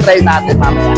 Antayin natin mamaya.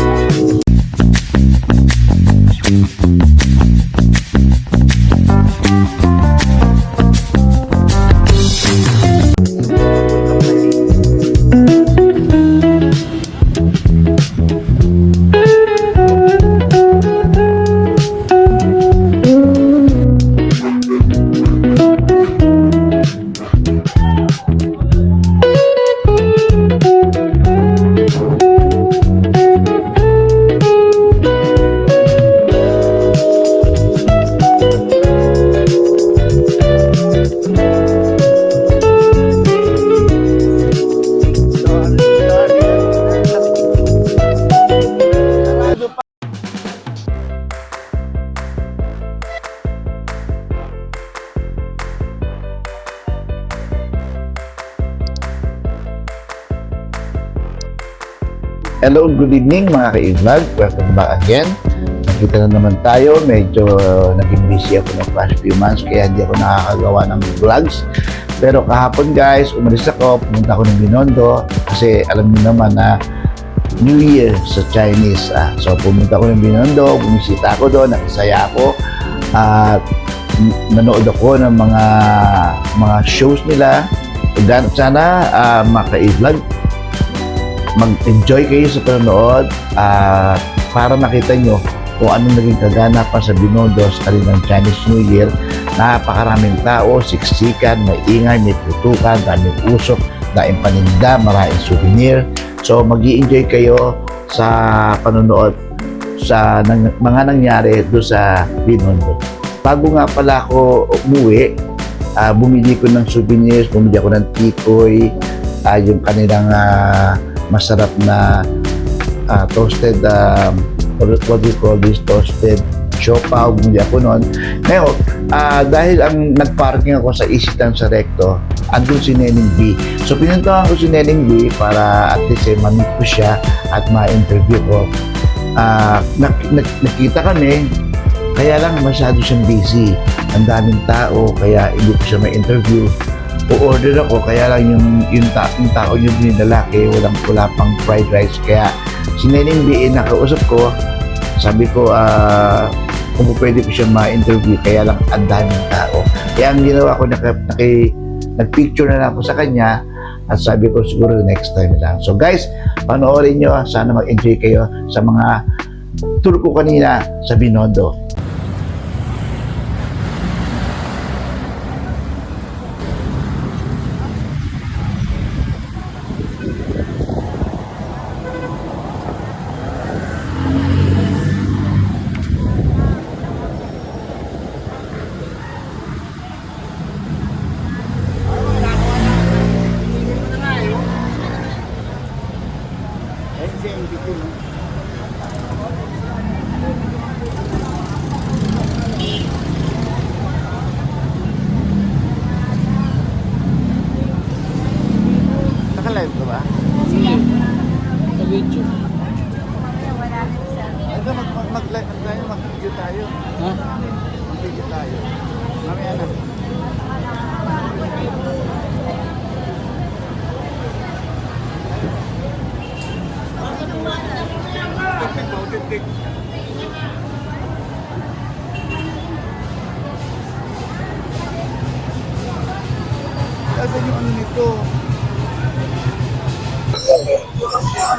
Hello, good evening mga ka-vlog. Welcome back again. Nakita na naman tayo. Medyo naging busy ako ng past few months kaya hindi ako nakakagawa ng vlogs. Pero kahapon guys, umalis ako. Pumunta ako ng Binondo kasi alam niyo naman na New Year sa Chinese. So pumunta ako ng Binondo, bumisita ako doon, nakisaya ako. At nanood ako ng mga shows nila. Sana mga ka-vlog, mag-enjoy kayo sa panonood para makita nyo kung anong naging kaganapan sa Binondo sa kanilang Chinese New Year. Napakaraming tao, siksikan, may ingay, may putukan, daming usok, daing paninda, maraming souvenir. So mag-i-enjoy kayo sa panonood sa mga nangyari doon sa Binondo. Bago nga pala ako umuwi, bumili ko ng souvenirs, bumili ako ng tikoy, yung kanilang masarap na toasted, what do you call this, toasted siopaw, bumili ako noon. Ngayon, dahil ang nagparking ako sa Isitan sa Recto, andun si Neneng B. So pinuntahan ko si Neneng B para at least ma-meet ko siya at ma-interview ko. Nakita kami, kaya lang masyado siyang busy. Ang daming tao, kaya hindi ko siya ma-interview. O-order ako, kaya lang yung tao yung lalaki, wala pang fried rice. Kaya si Neneng B, nakausap ko, sabi ko, kung pwede ko siya ma-interview, kaya lang ang daming tao. Kaya ang ginawa ko, nag-picture na lang ako sa kanya, at sabi ko siguro next time lang. So guys, panoorin nyo, sana mag-enjoy kayo sa mga tour ko kanina sa Binondo. Naka-live ka ba? Sige. Sa video. Ito, mag-video tayo. Ha? Mag-video tayo. Mamaya na. Autentic. Asan yung ano nito?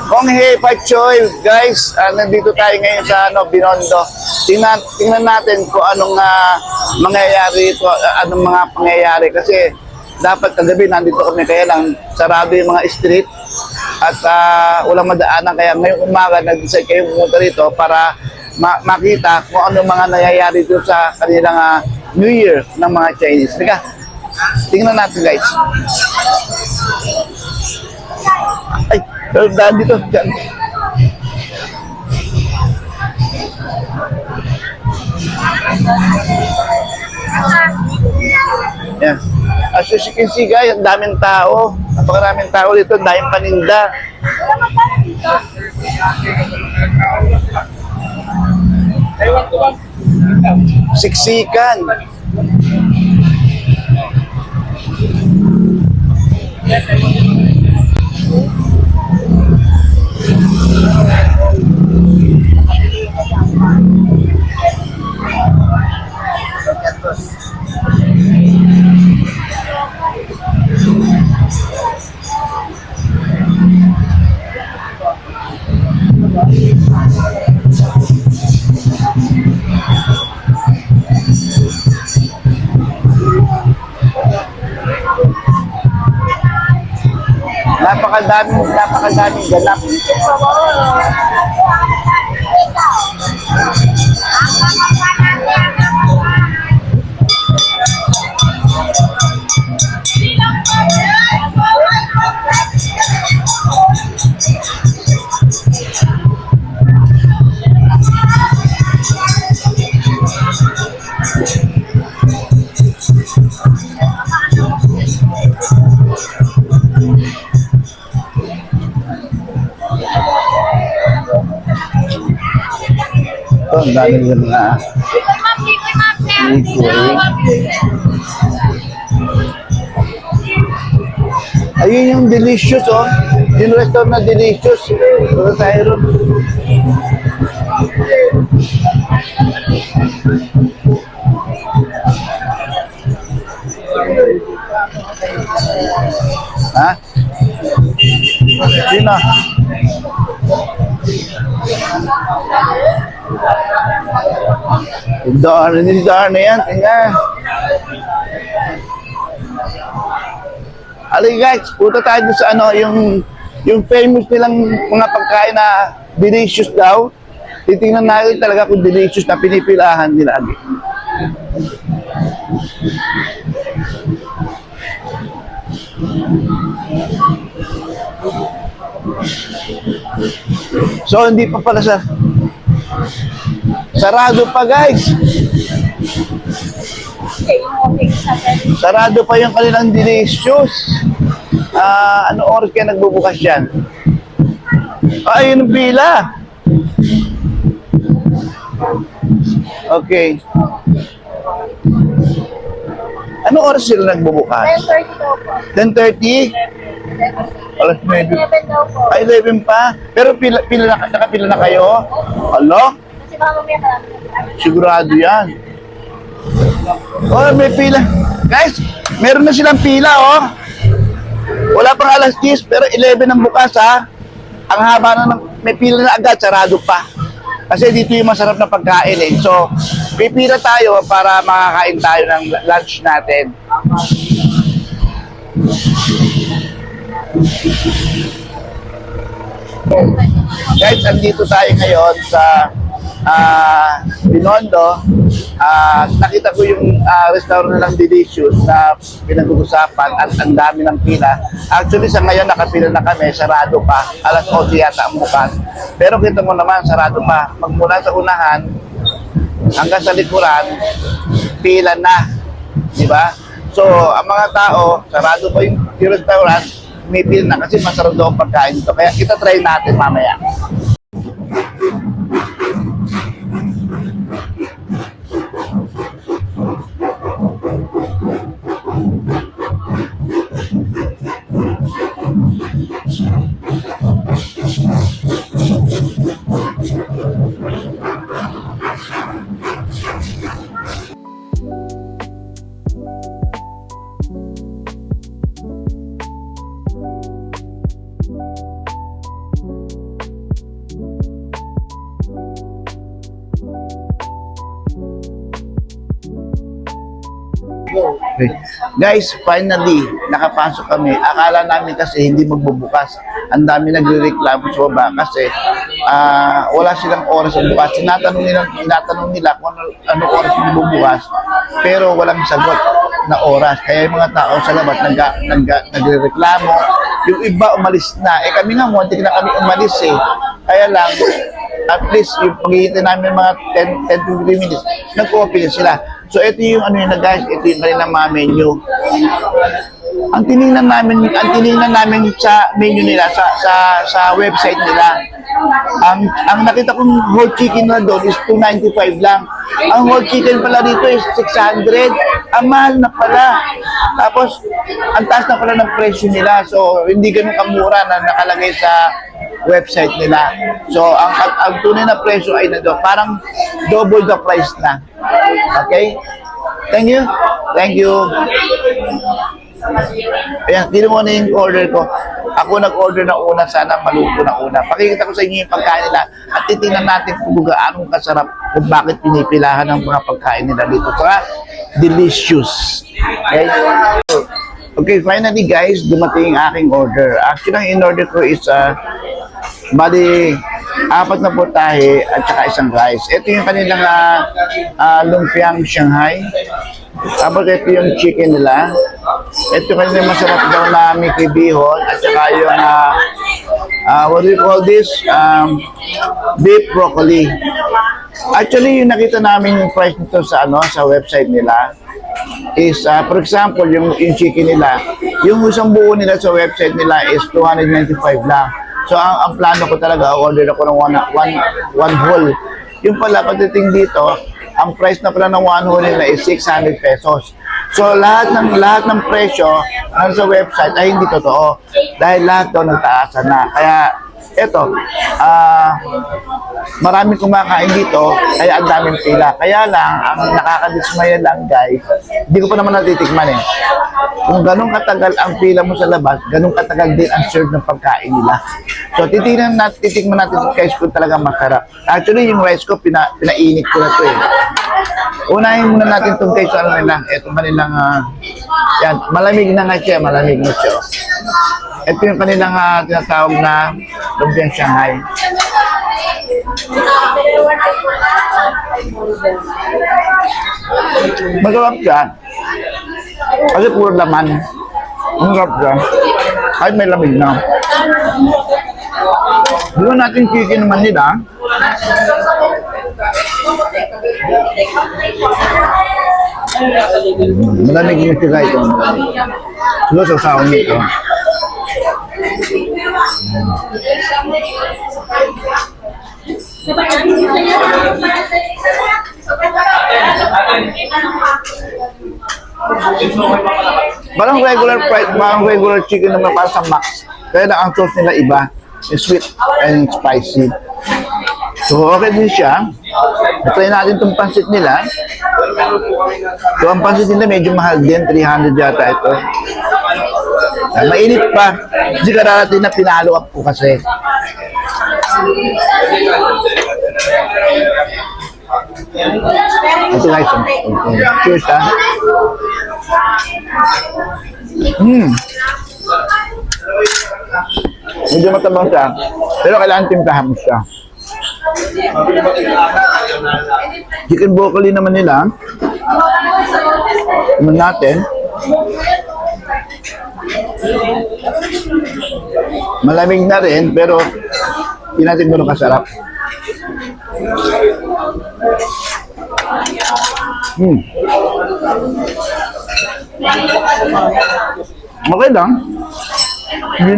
Kong Hei Pak Choi, guys, nandito tayo ngayon sa Binondo. Tingnan natin kung anong mangyayari ito, anong mga pangyayari kasi dapat kagabi nandito kami kaya lang sarado yung mga street at walang madaanan, kaya ngayong umaga nag-decide kayo pumunta rito para makita kung anong mga nangyayari dito sa kanilang New Year ng mga Chinese. Teka, tingnan natin guys. Ay, daan dito. Dyan. Yeah. As you can see guys, ang daming tao. Napakaraming tao dito, ang daming paninda. Siksikan. Napakadaming ganap. Ito, ang daming yung mga ayun yung delicious, oh. Yung restaurant na delicious. Ito tayo ron. Ha? Sino? Tindahan na yan, tingnan. Alay guys, punta tayo sa ano, yung famous nilang mga pagkain na delicious daw. Titingnan natin talaga kung delicious na pinipilahan nila. So, hindi pa pala sarado pa guys. Sarado pa yung kanilang delicious. Ano oras kaya nagbubukas yan? Ayun ang pila. Okay. Ano oras sila nagbubukas? 10:30 Alas 9. Ay, 11 pa. Pero nakapila na kayo? Alo? Sigurado yan. Oh, may pila. Guys, meron na silang pila, oh. Wala pang alas 10, pero 11 ang bukas, ha. Ang haba na may pila na agad, sarado pa. Kasi dito yung masarap na pagkain, eh. So, pipila tayo para makakain tayo ng lunch natin. Guys, andito tayo ngayon sa Binondo. Nakita ko yung restaurant ng Delicious na pinag-uusapan at ang dami ng pila. Actually, sa ngayon nakapila na kami, sarado pa. Alas 11 yata ang bukas. Pero kita mo naman, sarado pa. Magmula sa unahan hanggang sa likuran, pila na. Diba? So, ang mga tao, sarado pa yung restaurant, may pila na kasi masarap daw ang pagkain dito. Kaya kita try natin mamaya. Okay. Guys, finally, nakapasok kami. Akala namin kasi hindi magbubukas. Ang dami nagre-reklamo sa baba kasi wala silang oras ang bukas. Tinatanong nila kung ano oras yung bubukas, pero walang sagot na oras. Kaya yung mga tao sa labas nagre-reklamo. Yung iba umalis na. Eh kami nga, muntik na kami umalis eh. Kaya lang, at least yung paghihintay namin mga 10-15 minutes, nag-open sila. So ito yung ano yun na guys, ito yung kanilang mga menu. Ang tiningnan namin sa menu nila, sa website nila, ang nakita kong whole chicken na doon is 295 lang. Ang whole chicken pala dito is 600. Ang mahal na pala. Tapos, ang taas na pala ng presyo nila. So, hindi ganun kamura na nakalagay sa website nila. So, ang tunay na presyo ay na doon. Parang double the price na. Okay? Thank you. Thank you. Ayan, tino mo na yung order ko. Ako nag-order na una, sana maluto na una. Pakikita ko sa inyo yung pagkain nila at titingnan natin kung gaano kasarap kung bakit pinipilahan ng mga pagkain nila dito. Saka, delicious. Okay? Okay, finally guys, dumating yung aking order. Actually, ang in-order ko is, bali, 4 na putahe at saka isang rice. Ito yung kanilang lumpiang Shanghai. Tapos ito yung chicken nila. Ito kanilang masarap daw na Mickey Bihon at saka yung what do you call this? Beef broccoli. Actually, yung nakita namin yung price nito sa sa website nila is for example, yung chicken nila, yung isang buo nila sa website nila is 295 lang. So, ang plano ko talaga, order ako ng one whole. Yung pala, pagdating dito, ang price na pala ng one whole nila is 600 pesos. So, lahat ng presyo sa website ay hindi totoo. Dahil lahat daw nagtaasan na. Kaya, eto, maraming kumakain dito, kaya ang daming pila. Kaya lang, ang nakakadismaya lang guys, hindi ko pa naman natitikman eh. Kung ganun katagal ang pila mo sa labas, ganun katagal din ang serve ng pagkain nila. So, titikman natin guys kung talaga masarap. Actually, yung rice ko, pinainit ko na to eh. Unahin muna natin itong taste nila. Ito kanilang, yan, malamig na nga siya, malamig na siya. Ito yung kanilang tinatawag na lumpiang Shanghai. Masarap siya. Kasi puro laman. Masarap siya. Kahit may lamig na. Doon natin chicken naman nila. Malamig yung siya ito. Siguro sa sahon nito. Parang regular chicken naman para sa Max. Kaya lang ang sauce nila iba. Sweet and spicy. So, okay din siya. Try natin itong pansit nila. So, ang pansit nila medyo mahal din. 300 yata ito. Mainit pa. Kasi kararating na pinalo up ko kasi. Ito guys. Cheers ha. Medyo matabang siya. Pero kailangan timplahan mo siya. Chicken broccoli naman nila. Naman natin. Malamig na rin, pero hindi natin gano'ng kasarap. Okay lang. Hindi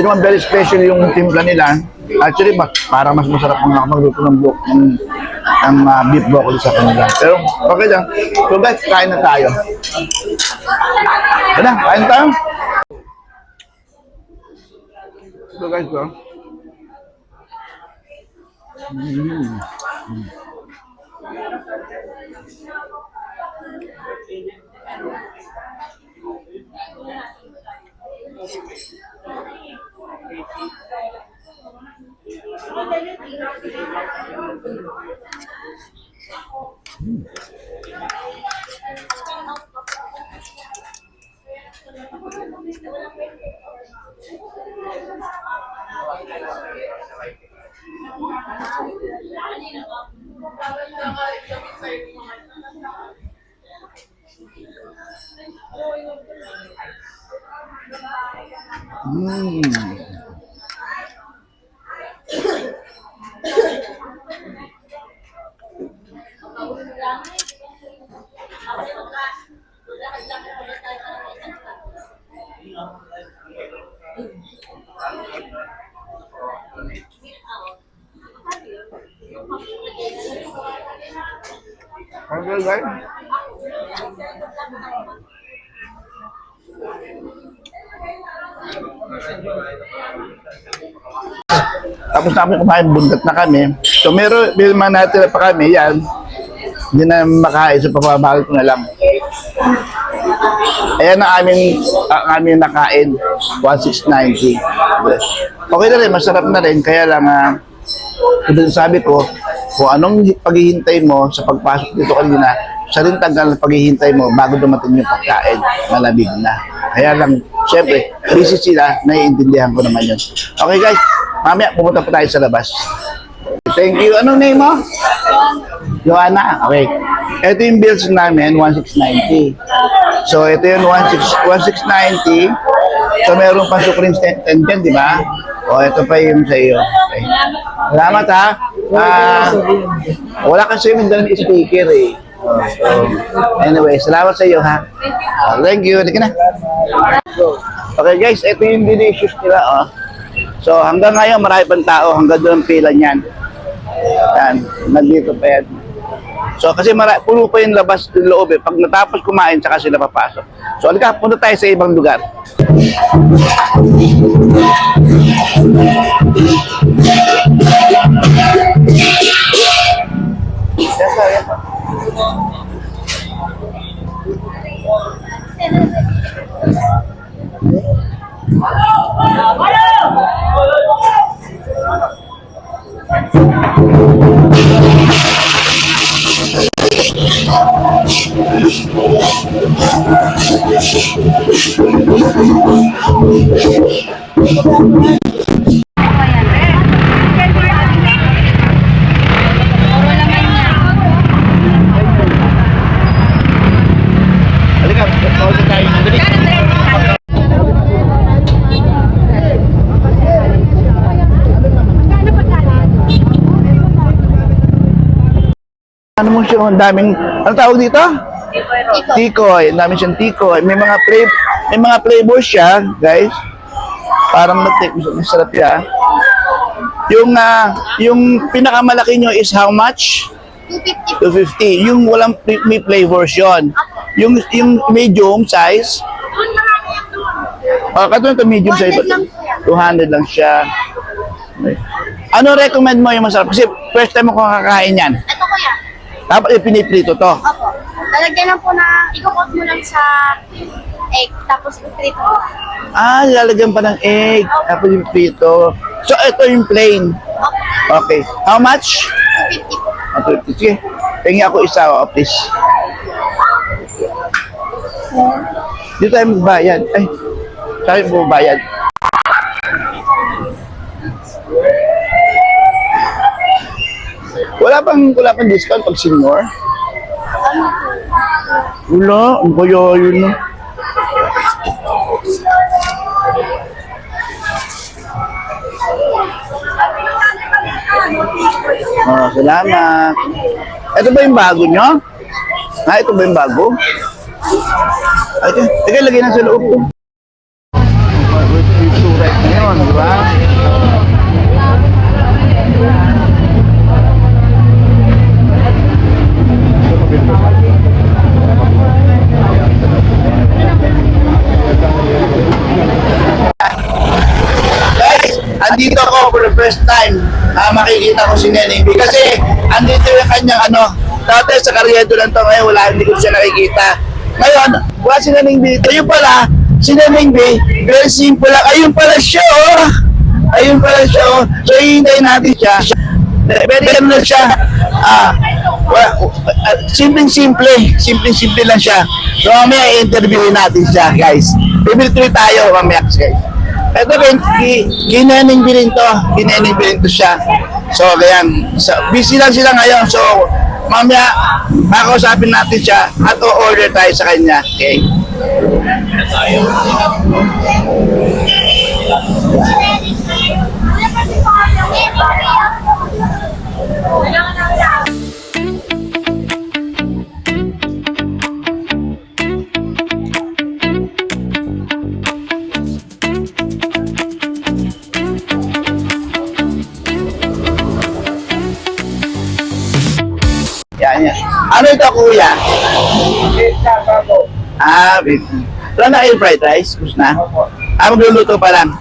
naman very special yung timpla nila. Actually, parang mas masarap ang magluto ng beef broccoli sa kanila. Pero, okay lang. So guys, kain na tayo. Ano? Kain tayo? So guys, okay guys. Tapos namin kumain, bundat na kami. So meron mga natira pa kami, yan. Hindi na makain, so papabagal ko na lang. Ayan ang aming nakain, 1690. Okay na rin, masarap na rin, kaya lang, sabi ko, kung anong paghihintay mo sa pagpasok dito kanina, sa rin tagal na paghihintay mo bago dumating yung pagkain, malamig na. Kaya lang, syempre, busy sila, naiintindihan ko naman yun. Okay guys, mamaya pumunta pa tayo sa labas. Thank you. Anong name mo? Joanna. Okay. Ito yung bills namin, 1690. So, ito yung 1690. So, meron pa supreme 10 dyan, di ba? O, ito pa yung sa iyo. Okay. Salamat ha. Wala kasi yung dalang speaker eh. So, anyway, salamat sa iyo ha. Thank you. Hindi ka na. Okay guys, ito yung delicious nila. Oh. So, hanggang ngayon, marami pang tao. Hanggang doon ang pila niyan. Yan, nandito pa yan. So, kasi puno pa yung labas ng loob eh. Pag natapos kumain, saka sila papasok. So, halika, punta tayo sa ibang lugar. Yes, sir, yes, sir. Halika, punta tayo. Ano mo siya, ang daming, ano tawag dito? Tikoy. Ang dami siyang tikoy. May mga flavors siya, guys. Parang masarap siya. Yung pinakamalaki nyo is how much? 250. Yung walang may flavors yon. Yung medium size. Katulad ito medium size. 200 lang siya. Ano recommend mo yung masarap? Kasi first time ako kakain yan. Ito kuya. Tapos piniprito to. Opo. Lalagyan lang po na, i-coat mo lang sa egg, tapos i-prito mo. Lalagyan pa ng egg. Tapos yung prito. So, ito yung plain. Opo. Okay. How much? 250 po. 250. Sige. Tingin ako isa, please. Dito tayo magbayad. Ay, tayo magbayad. Wala pang discount pag senior? Wala. Ang kaya yun. Salamat. Ito ba yung bago nyo? Ito ba yung bago? Teka, lagay na sa loob ko. Right ngayon, di ba? Andito ako for the first time makikita ko si Neneng B. Kasi andito yung kanyang dati sa Carriedo lang to, ngayon wala, hindi ko siya nakikita. Ngayon, wala si Neneng B. Ayun pala, si Neneng B, very simple lang. Ayun pala siya, oh. Ayun pala siya, oh. So, hihintayin natin siya. Very ano na siya. Simpleng-simple lang siya. So, mamaya i-interviewin natin siya, guys. Bibili tayo mamaya, guys. Ito rin, gineneng bilhin to siya. So, ganyan. So, busy lang sila ngayon. So, mamaya, makausapin natin siya at o-order tayo sa kanya. Okay? Yan. Ano ito, kuya? Wala na kayo fried rice? Kus na? Magluluto pa lang.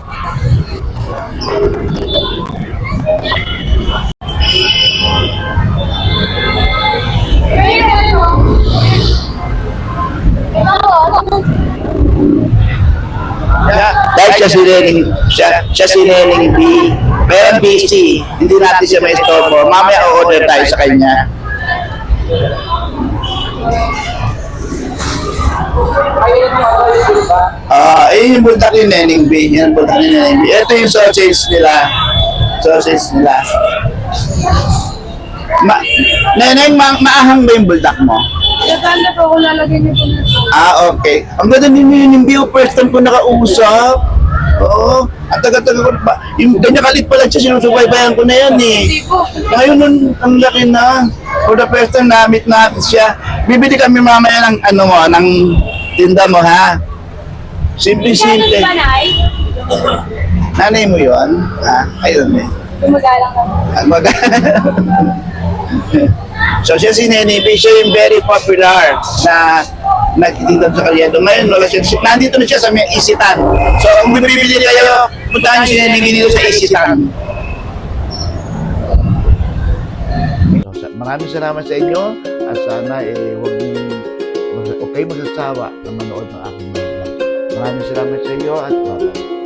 si Neneng, siya si Neneng B. Pero busy. Hindi natin siya may istorbo. Mamaya o-order tayo sa kanya. Yung buldak ni Neneng B. Yan ang buldak ni Neneng B. Ito yung sausage nila. Sausage nila. Neneng, maahang ba yung buldak mo? Gaganda po kung lalagyan niyo po na ito. Okay. Ang ganda ni Neneng B. First time ko nakausap. Oo. Ang taga-taga ko pa. Yung ganyan kalit pa lang siya, sinusubaybayan ko na yan eh. Hindi po. Ngayon nun, ang laki na. For the first time, na-meet natin siya. Bibili kami mamaya ng ano mo, ng tinda mo ha. Simple-simple. Ba, Nay? Nanay mo yun? Ha? Ayun eh. Gumagalang ka. So siya si Neneng B, siya yung very popular na nagtitinda sa Kalyado. Ngayon, wala siya. Nandito na siya sa may Isitan. So kung bibili kayo, puntahan si Neneng B dito sa Isitan. So, maraming salamat sa inyo at sana huwag kayo magsasawa na manood ng aking mga vlog. Maraming salamat sa inyo at bye-bye.